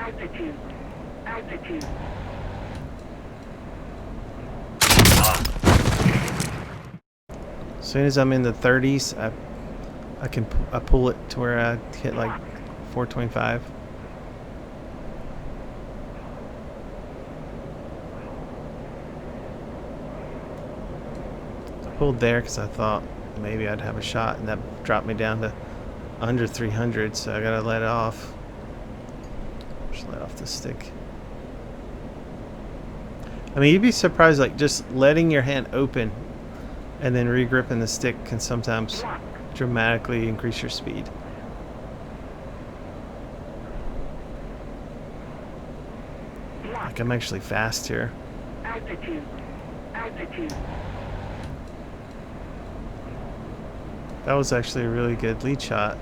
Altitude. Altitude. As soon as I'm in the 30s, I pull it to where I hit like 425. I pulled there because I thought maybe I'd have a shot, and that dropped me down to under 300, so I gotta let it off. Just let off the stick. I mean, you'd be surprised, like just letting your hand open and then regripping the stick can sometimes dramatically increase your speed. Like I'm actually fast here. Altitude. Altitude. That was actually a really good lead shot.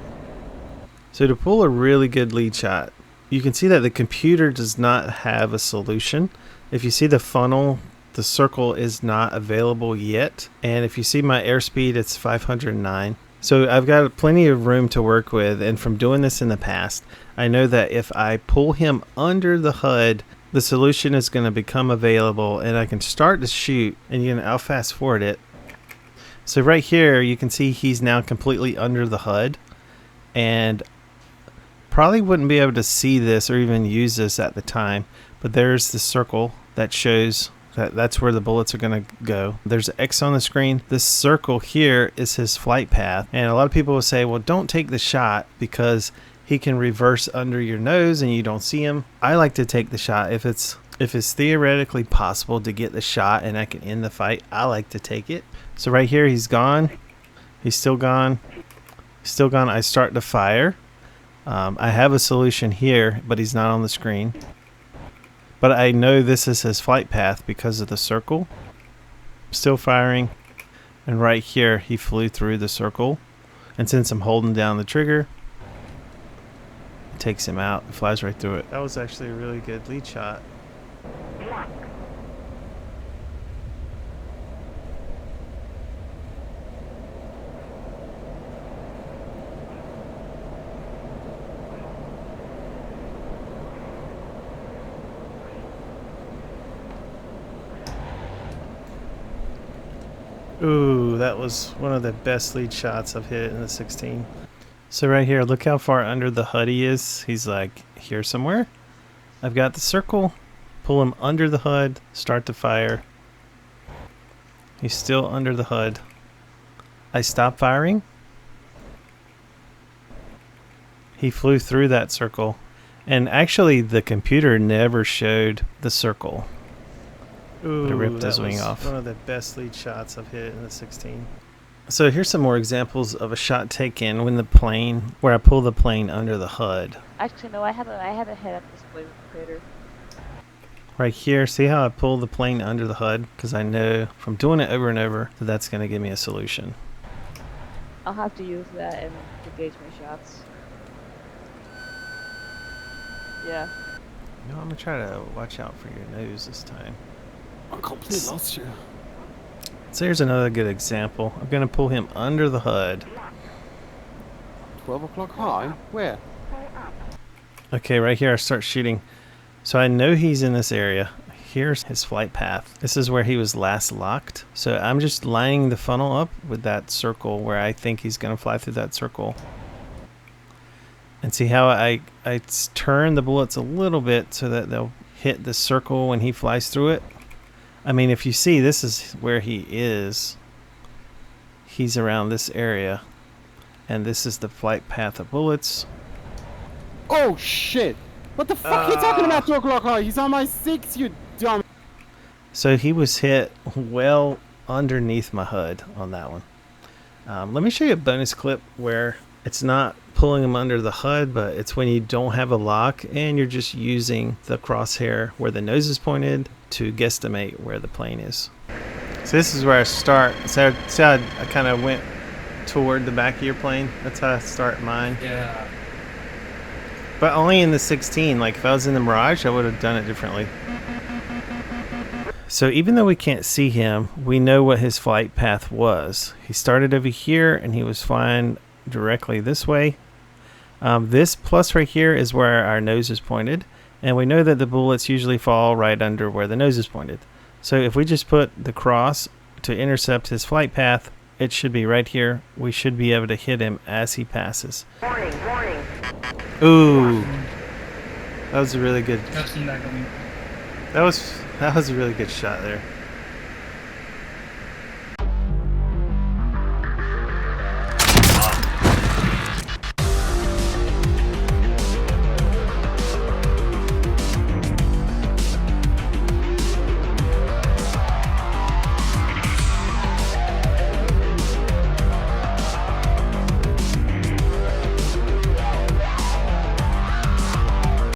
So to pull a really good lead shot, you can see that the computer does not have a solution. If you see the funnel, the circle is not available yet. And if you see my airspeed, it's 509. So I've got plenty of room to work with. And from doing this in the past, I know that if I pull him under the HUD, the solution is going to become available and I can start to shoot. And I'll fast forward it. So right here, you can see he's now completely under the HUD. And probably wouldn't be able to see this or even use this at the time, but there's the circle that shows that that's where the bullets are going to go. There's an X on the screen. This circle here is his flight path, and a lot of people will say, well, don't take the shot because he can reverse under your nose and you don't see him. I like to take the shot if it's theoretically possible to get the shot and I can end the fight. I like to take it. So right here, he's gone. He's still gone. Still gone. I start to fire. I have a solution here, but he's not on the screen. But I know this is his flight path because of the circle. Still firing. And right here, he flew through the circle. And since I'm holding down the trigger, it takes him out. It flies right through it. That was actually a really good lead shot. Ooh, that was one of the best lead shots I've hit in the 16. So right here, look how far under the HUD he is. He's like here somewhere. I've got the circle, pull him under the HUD, start to fire. He's still under the HUD. I stop firing. He flew through that circle. And actually the computer never showed the circle. Ooh, but it ripped his wing off. One of the best lead shots I've hit in the 16. So here's some more examples of a shot taken when where I pull the plane under the HUD. Actually, no, I have a head-up display with the creator. Right here, see how I pull the plane under the HUD? Because I know from doing it over and over that that's going to give me a solution. I'll have to use that to gauge my shots. Yeah. No, I'm going to try to watch out for your nose this time. I completely lost you. So here's another good example. I'm going to pull him under the HUD. 12 o'clock high? Where? Okay, right here I start shooting. So I know he's in this area. Here's his flight path. This is where he was last locked. So I'm just lining the funnel up with that circle where I think he's going to fly through that circle. And see how I turn the bullets a little bit so that they'll hit the circle when he flies through it. I mean, if you see, this is where he is. He's around this area. And this is the flight path of bullets. Oh, shit! What the fuck are you talking about 2 o'clock high? He's on my 6, you dumb... So he was hit well underneath my HUD on that one. Let me show you a bonus clip where it's not pulling him under the HUD, but it's when you don't have a lock and you're just using the crosshair where the nose is pointed to guesstimate where the plane is. So this is where I start. So I kind of went toward the back of your plane. That's how I start mine. Yeah. But only in the 16. Like if I was in the Mirage, I would have done it differently. So even though we can't see him, we know what his flight path was. He started over here and he was flying directly this way. This plus right here is where our nose is pointed, and we know that the bullets usually fall right under where the nose is pointed. So if we just put the cross to intercept his flight path, it should be right here. We should be able to hit him as he passes. Warning, warning. Ooh, that was a really good. I've seen that coming. That was a really good shot there.